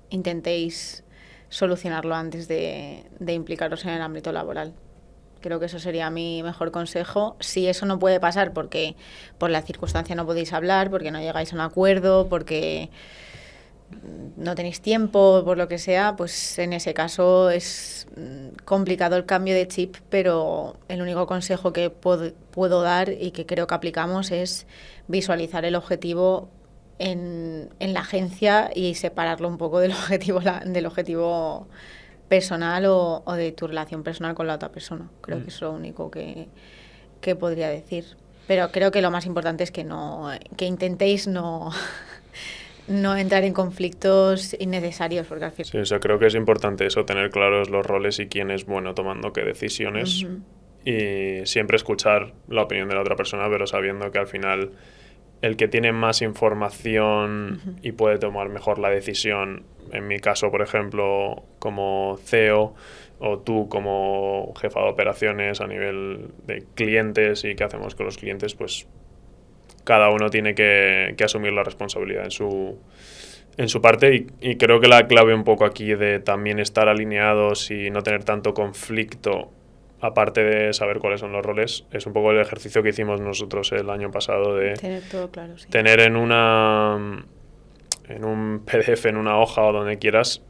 intentéis solucionarlo antes de implicaros en el ámbito laboral. Creo que eso sería mi mejor consejo. Si eso no puede pasar porque por la circunstancia no podéis hablar, porque no llegáis a un acuerdo, porque no tenéis tiempo, por lo que sea, pues en ese caso es complicado el cambio de chip, pero el único consejo que puedo dar y que creo que aplicamos es visualizar el objetivo en la agencia y separarlo un poco del objetivo personal o de tu relación personal con la otra persona. Creo que es lo único que podría decir. Pero creo que lo más importante es que intentéis no entrar en conflictos innecesarios, porque al final... Sí, o sea, creo que es importante eso, tener claros los roles y quién es bueno tomando qué decisiones. Y siempre escuchar la opinión de la otra persona, pero sabiendo que al final el que tiene más información y puede tomar mejor la decisión, en mi caso, por ejemplo, como CEO, o tú como jefa de operaciones a nivel de clientes y qué hacemos con los clientes, pues cada uno tiene que asumir la responsabilidad en su parte, y creo que la clave un poco aquí de también estar alineados y no tener tanto conflicto, aparte de saber cuáles son los roles, es un poco el ejercicio que hicimos nosotros el año pasado de tener todo claro, sí. Tener en un PDF, en una hoja o donde quieras,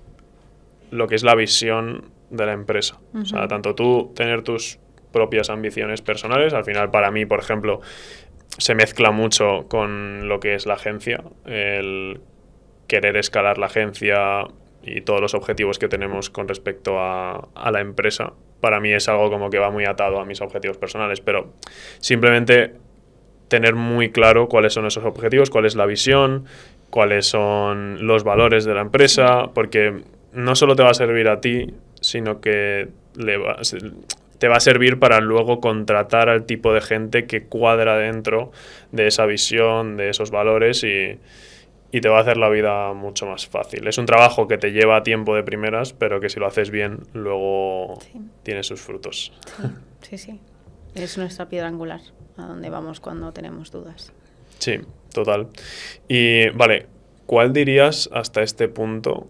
lo que es la visión de la empresa. O sea, tanto tú tener tus propias ambiciones personales, al final para mí, por ejemplo, se mezcla mucho con lo que es la agencia, el querer escalar la agencia y todos los objetivos que tenemos con respecto a la empresa. Para mí es algo como que va muy atado a mis objetivos personales, pero simplemente tener muy claro cuáles son esos objetivos, cuál es la visión, cuáles son los valores de la empresa, porque no solo te va a servir a ti, sino que te va a servir para luego contratar al tipo de gente que cuadra dentro de esa visión, de esos valores, y te va a hacer la vida mucho más fácil. Es un trabajo que te lleva tiempo de primeras, pero que si lo haces bien, luego tiene sus frutos. Sí. Es nuestra piedra angular, a donde vamos cuando tenemos dudas. Sí, total. Y vale, ¿cuál dirías hasta este punto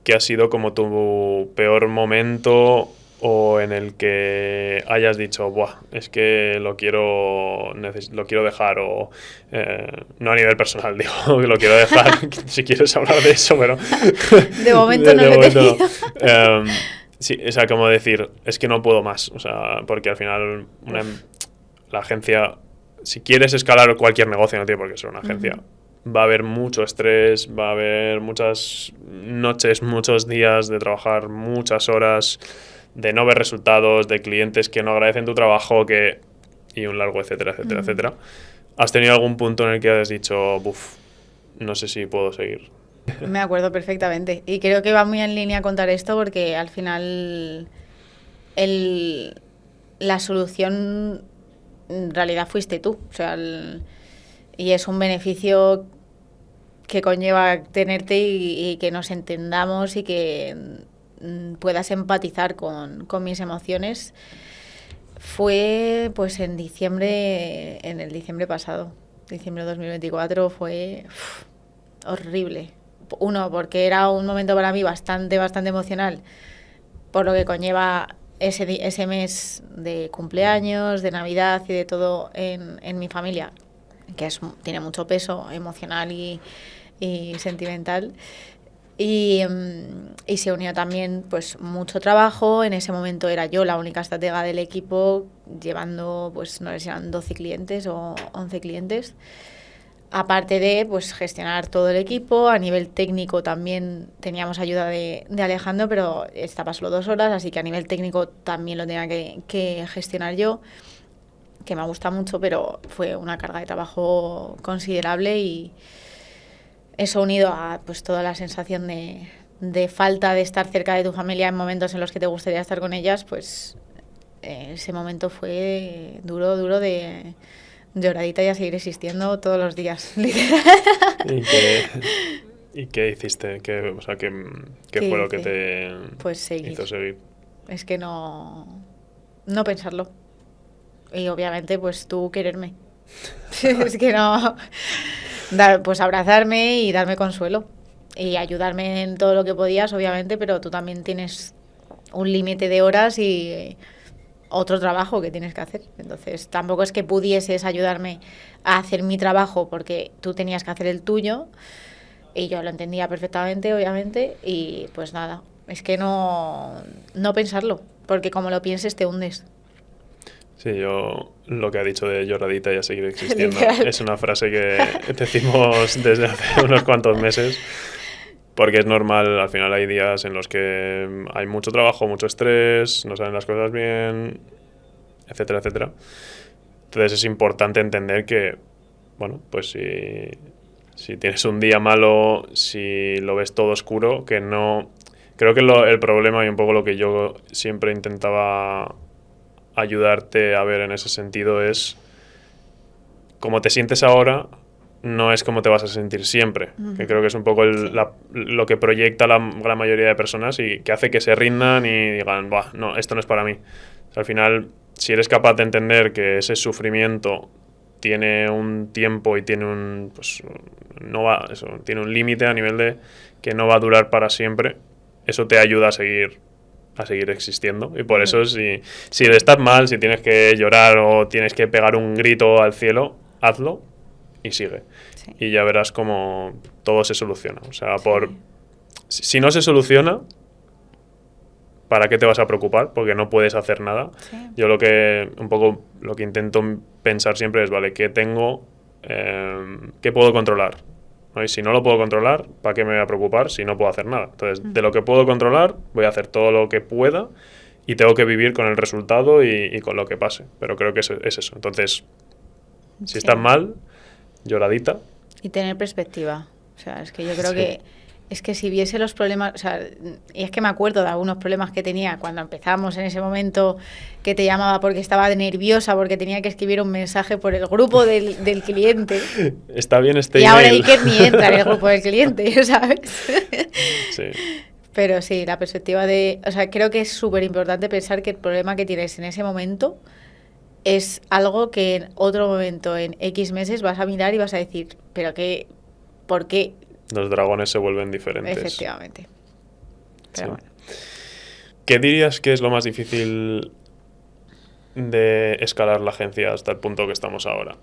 que ha sido como tu peor momento, o en el que hayas dicho, buah, es que lo quiero dejar, o no a nivel personal, digo, que lo quiero dejar, si quieres hablar de eso, pero... De momento no lo he tenido. Sí, o sea, como decir, es que no puedo más, o sea, porque al final la agencia, si quieres escalar cualquier negocio, no tiene por qué ser una agencia, va a haber mucho estrés, va a haber muchas noches, muchos días de trabajar muchas horas, de no ver resultados, de clientes que no agradecen tu trabajo, y un largo etcétera, etcétera, etcétera. ¿Has tenido algún punto en el que has dicho, buf, no sé si puedo seguir? Me acuerdo perfectamente. Y creo que va muy en línea contar esto porque al final la solución en realidad fuiste tú. O sea, y es un beneficio que conlleva tenerte y que nos entendamos y que puedas empatizar con mis emociones. Fue pues en el diciembre pasado, diciembre de 2024, fue horrible. Uno, porque era un momento para mí bastante emocional, por lo que conlleva ese mes de cumpleaños, de Navidad y de todo en mi familia, que tiene mucho peso emocional y sentimental. Y se unió también pues mucho trabajo. En ese momento era yo la única estratega del equipo, llevando, pues no sé si eran 12 clientes o 11 clientes. Aparte de pues gestionar todo el equipo, a nivel técnico también teníamos ayuda de Alejandro, pero estaba solo 2 horas, así que a nivel técnico también lo tenía que gestionar yo, que me gusta mucho, pero fue una carga de trabajo considerable. Y eso unido a pues toda la sensación de falta de estar cerca de tu familia en momentos en los que te gustaría estar con ellas, pues ese momento fue duro de lloradita y a seguir existiendo todos los días, literal. ¿Y qué hiciste? ¿Qué fue lo que te pues hizo seguir? Es que no pensarlo. Y obviamente pues tú quererme. Es que no... pues abrazarme y darme consuelo. Y ayudarme en todo lo que podías, obviamente, pero tú también tienes un límite de horas y otro trabajo que tienes que hacer. Entonces, tampoco es que pudieses ayudarme a hacer mi trabajo porque tú tenías que hacer el tuyo. Y yo lo entendía perfectamente, obviamente. Y pues nada, es que no pensarlo, porque como lo pienses te hundes. Sí, yo lo que ha dicho de lloradita y a seguir existiendo es una frase que decimos desde hace unos cuantos meses, porque es normal, al final hay días en los que hay mucho trabajo, mucho estrés, no salen las cosas bien, etcétera, etcétera. Entonces es importante entender que, bueno, pues si tienes un día malo, si lo ves todo oscuro, que no... Creo que el problema y un poco lo que yo siempre intentaba ayudarte a ver en ese sentido es cómo te sientes ahora no es cómo te vas a sentir siempre, que creo que es un poco lo que proyecta la gran mayoría de personas y que hace que se rindan y digan, bah, no, esto no es para mí. O sea, al final, si eres capaz de entender que ese sufrimiento tiene un tiempo y tiene un pues tiene un límite a nivel de que no va a durar para siempre, eso te ayuda a seguir existiendo. Y por eso si estás mal, si tienes que llorar o tienes que pegar un grito al cielo, hazlo y sigue. Sí. Y ya verás cómo todo se soluciona. O sea, si no se soluciona, ¿para qué te vas a preocupar? Porque no puedes hacer nada. Sí. Yo lo que intento pensar siempre es, vale, ¿qué tengo? ¿Qué puedo controlar? ¿No? Y si no lo puedo controlar, ¿para qué me voy a preocupar si no puedo hacer nada? Entonces, de lo que puedo controlar, voy a hacer todo lo que pueda y tengo que vivir con el resultado y con lo que pase. Pero creo que es eso. Entonces, si estás mal, lloradita. Y tener perspectiva. O sea, es que yo creo que es que si viese los problemas, o sea, y es que me acuerdo de algunos problemas que tenía cuando empezamos en ese momento, que te llamaba porque estaba nerviosa, porque tenía que escribir un mensaje por el grupo del cliente. Está bien y email. Ahora Iker ni entra en el grupo del cliente, ¿sabes? Sí. Pero sí, la perspectiva o sea, creo que es súper importante pensar que el problema que tienes en ese momento es algo que en otro momento, en X meses, vas a mirar y vas a decir, ¿pero qué? ¿Por qué? Los dragones se vuelven diferentes. Efectivamente. Pero bueno. ¿Qué dirías que es lo más difícil de escalar la agencia hasta el punto que estamos ahora?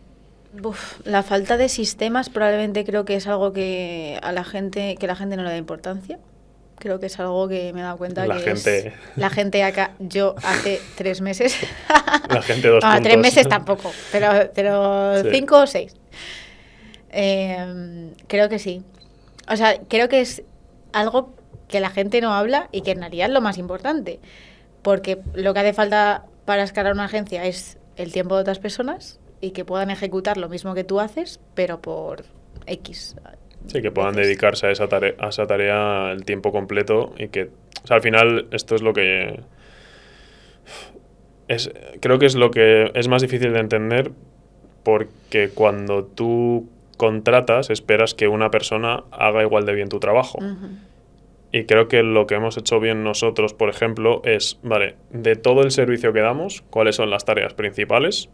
La falta de sistemas probablemente creo que es algo que la gente no le da importancia. Creo que es algo que me he dado cuenta la gente acá, yo hace 3 meses. La gente 2 puntos. 3 meses tampoco, pero 5 o 6. Creo que sí. O sea, creo que es algo que la gente no habla y que en realidad es lo más importante. Porque lo que hace falta para escalar una agencia es el tiempo de otras personas y que puedan ejecutar lo mismo que tú haces, pero por X. Sí, que puedan dedicarse a esa tarea el tiempo completo y que, o sea, al final esto es lo que creo que es lo que es más difícil de entender, porque cuando tú contratas esperas que una persona haga igual de bien tu trabajo. Y creo que lo que hemos hecho bien nosotros, por ejemplo, es, vale, de todo el servicio que damos, ¿cuáles son las tareas principales?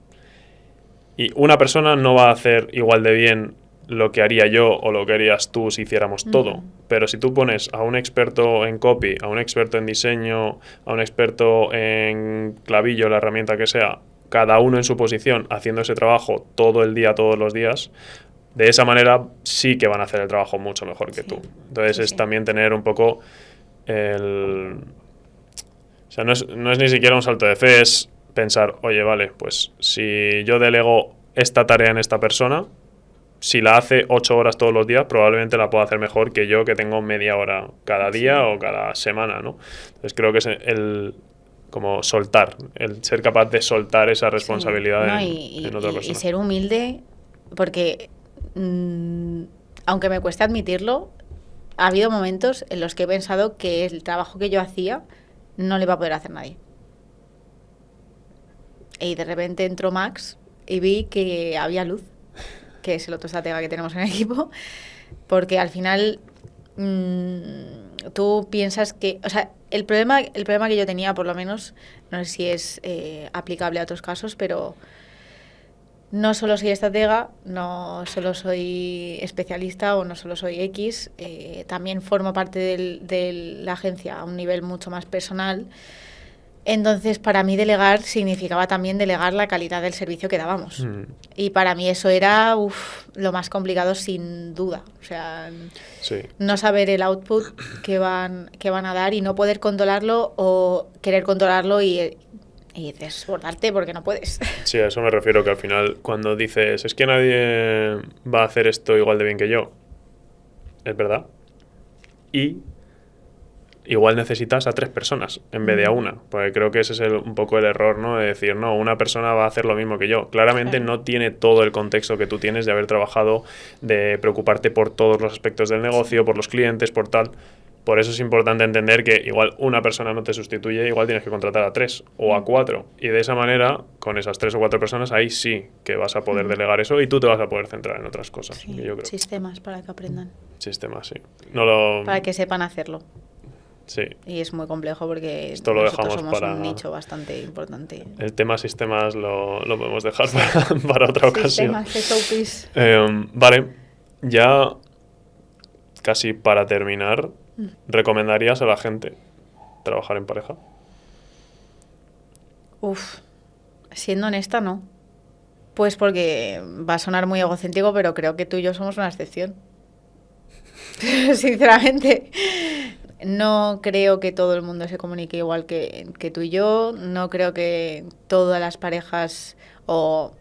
Y una persona no va a hacer igual de bien lo que haría yo o lo que harías tú si hiciéramos todo. Pero si tú pones a un experto en copy, a un experto en diseño, a un experto en clavillo, la herramienta que sea, cada uno en su posición, haciendo ese trabajo todo el día, todos los días, de esa manera sí que van a hacer el trabajo mucho mejor que tú. Entonces es también tener un poco el... O sea, no es ni siquiera un salto de fe, es pensar, oye, vale, pues si yo delego esta tarea en esta persona, si la hace 8 horas todos los días, probablemente la pueda hacer mejor que yo, que tengo media hora cada día o cada semana, ¿no? Entonces creo que es el como soltar, el ser capaz de soltar esa responsabilidad en otra persona. Y ser humilde, porque aunque me cueste admitirlo, ha habido momentos en los que he pensado que el trabajo que yo hacía no le va a poder hacer nadie. Y de repente entró Max y vi que había luz, que es el otro estratega que tenemos en el equipo, porque al final tú piensas que... O sea, el problema que yo tenía, por lo menos, no sé si es aplicable a otros casos, pero no solo soy estratega, no solo soy especialista o no solo soy X, también formo parte de la agencia a un nivel mucho más personal. Entonces, para mí delegar significaba también delegar la calidad del servicio que dábamos. Y para mí eso era lo más complicado sin duda. O sea, no saber el output que van a dar y no poder controlarlo o querer controlarlo y desbordarte porque no puedes. Sí, a eso me refiero, que al final cuando dices, es que nadie va a hacer esto igual de bien que yo, es verdad. Y igual necesitas a 3 personas en vez de a una, porque creo que ese es un poco el error, ¿no? De decir, no, una persona va a hacer lo mismo que yo. Claramente no tiene todo el contexto que tú tienes de haber trabajado, de preocuparte por todos los aspectos del negocio, por los clientes, por tal. Por eso es importante entender que igual una persona no te sustituye, igual tienes que contratar a 3 o a 4. Y de esa manera, con esas 3 o 4 personas, ahí sí que vas a poder delegar eso y tú te vas a poder centrar en otras cosas. Sí, yo creo. Sistemas para que aprendan. Sistemas, sí. Para que sepan hacerlo. Sí. Y es muy complejo porque esto lo dejamos somos para un nicho bastante importante. El tema sistemas lo podemos dejar para otra ocasión. Sistemas, vale, ya casi para terminar, ¿recomendarías a la gente trabajar en pareja? Siendo honesta, no. Pues porque va a sonar muy egocéntrico, pero creo que tú y yo somos una excepción. Sinceramente. No creo que todo el mundo se comunique igual que tú y yo. No creo que todas las parejas o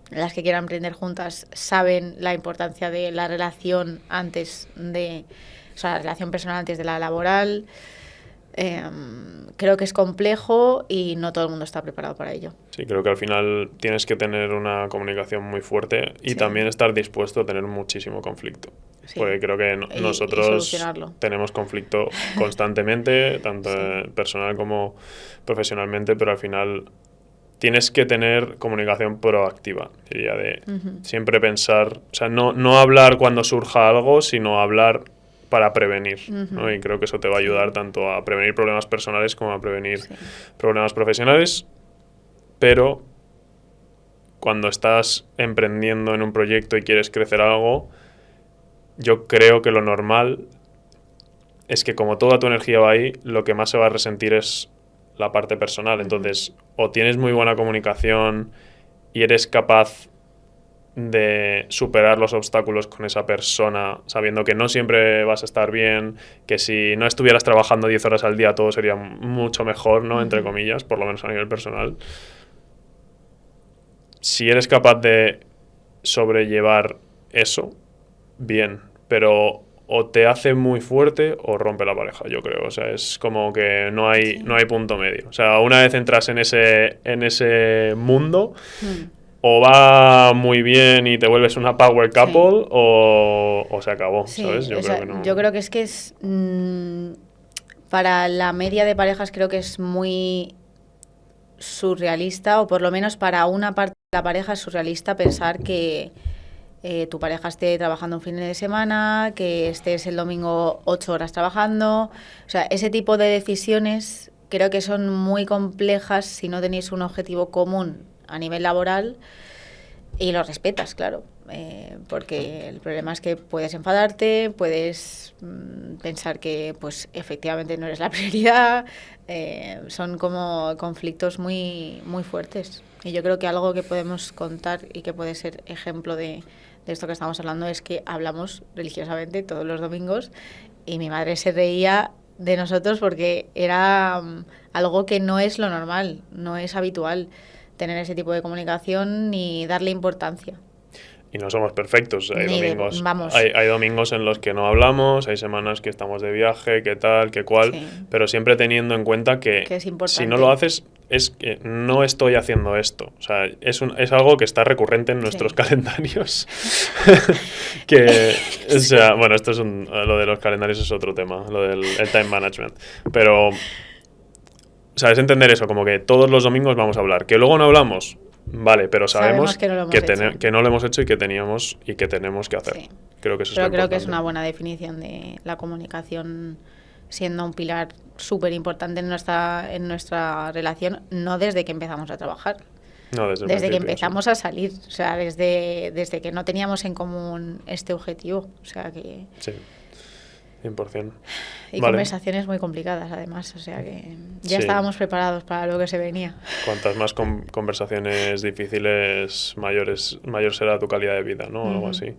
las que quieran emprender juntas saben la importancia de la relación la relación personal antes de la laboral. Creo que es complejo y no todo el mundo está preparado para ello. Sí, creo que al final tienes que tener una comunicación muy fuerte y también estar dispuesto a tener muchísimo conflicto. Sí. Porque creo que nosotros tenemos conflicto constantemente, tanto personal como profesionalmente, pero al final tienes que tener comunicación proactiva, diría, de siempre pensar, o sea, no hablar cuando surja algo, sino hablar para prevenir, ¿no? Y creo que eso te va a ayudar tanto a prevenir problemas personales como a prevenir problemas profesionales, pero cuando estás emprendiendo en un proyecto y quieres crecer algo, yo creo que lo normal es que como toda tu energía va ahí, lo que más se va a resentir es la parte personal. Entonces, o tienes muy buena comunicación y eres capaz de superar los obstáculos con esa persona, sabiendo que no siempre vas a estar bien, que si no estuvieras trabajando 10 horas al día todo sería mucho mejor, ¿no? Entre comillas, por lo menos a nivel personal. Si eres capaz de sobrellevar eso, bien, pero o te hace muy fuerte o rompe la pareja, yo creo. O sea, es como que no hay punto medio. O sea, una vez entras en ese mundo, o va muy bien y te vuelves una power couple o se acabó, ¿sabes? Yo creo que es para la media de parejas creo que es muy surrealista, o por lo menos para una parte de la pareja es surrealista pensar que tu pareja esté trabajando un fin de semana, que estés el domingo 8 horas trabajando. O sea, ese tipo de decisiones creo que son muy complejas si no tenéis un objetivo común a nivel laboral y lo respetas, claro. Porque el problema es que puedes enfadarte, puedes pensar que pues efectivamente no eres la prioridad. Son como conflictos muy, muy fuertes. Y yo creo que algo que podemos contar y que puede ser ejemplo de esto que estamos hablando es que hablamos religiosamente todos los domingos y mi madre se reía de nosotros porque era algo que no es lo normal, no es habitual tener ese tipo de comunicación ni darle importancia. Y no somos perfectos, Vamos. Hay domingos en los que no hablamos, hay semanas que estamos de viaje, qué tal, qué cual, Sí. pero siempre teniendo en cuenta que es importante. Si no lo haces es que no estoy haciendo esto. O sea, es algo que está recurrente en nuestros calendarios. O sea, bueno, lo de los calendarios es otro tema, lo del el time management. Pero, o sea, es entender eso, como que todos los domingos vamos a hablar. Que luego no hablamos, vale, pero sabemos que no lo hemos hecho y que tenemos que hacer. Sí. Creo que eso pero creo que es una buena definición de la comunicación siendo un pilar súper importante en nuestra relación, no desde que empezamos a trabajar. No, desde que empezamos a salir, o sea, desde que no teníamos en común este objetivo, o sea que... Sí, 100%. Y conversaciones muy complicadas, además, o sea que ya estábamos preparados para lo que se venía. Cuantas más conversaciones difíciles, mayor será tu calidad de vida, ¿no? Algo así,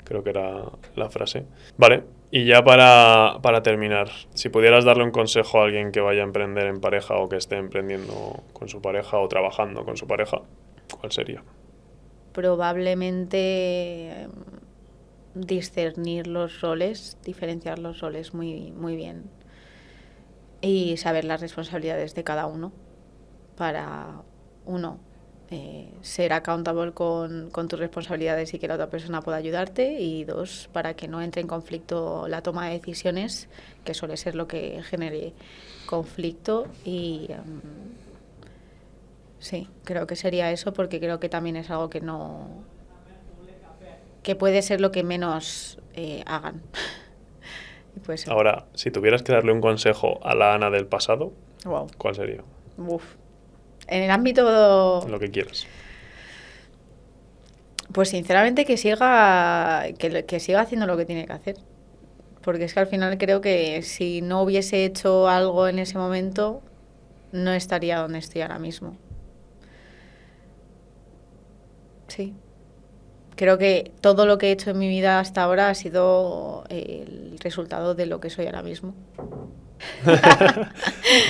creo que era la frase. Vale, y ya para terminar, si pudieras darle un consejo a alguien que vaya a emprender en pareja o que esté emprendiendo con su pareja o trabajando con su pareja, ¿cuál sería? Probablemente discernir los roles, diferenciar los roles muy, muy bien y saber las responsabilidades de cada uno para, uno, ser accountable con tus responsabilidades y que la otra persona pueda ayudarte, y dos, para que no entre en conflicto la toma de decisiones, que suele ser lo que genere conflicto. Y sí, creo que sería eso, porque creo que también es algo que puede ser lo que menos hagan. Pues, ahora, si tuvieras que darle un consejo a la Ana del pasado, wow. ¿Cuál sería? En el ámbito... Lo que quieras. Pues sinceramente que siga haciendo lo que tiene que hacer. Porque es que al final creo que si no hubiese hecho algo en ese momento, no estaría donde estoy ahora mismo. Sí. Creo que todo lo que he hecho en mi vida hasta ahora ha sido el resultado de lo que soy ahora mismo.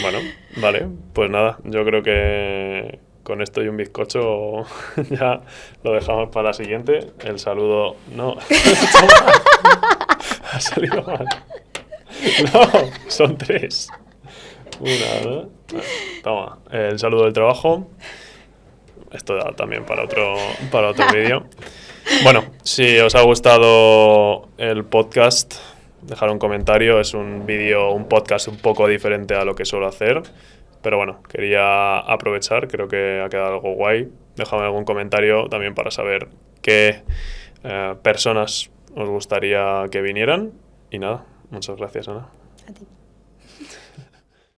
Bueno, vale, pues nada, yo creo que con esto y un bizcocho ya lo dejamos para la siguiente. El saludo... No, ha salido mal. No, son 3. Una, ¿no? Toma, el saludo del trabajo. Esto da también para otro vídeo. Bueno, si os ha gustado el podcast, dejar un comentario. Es un podcast un poco diferente a lo que suelo hacer, pero bueno, quería aprovechar, creo que ha quedado algo guay. Dejadme algún comentario también para saber qué personas os gustaría que vinieran. Y nada, muchas gracias, Ana. A ti.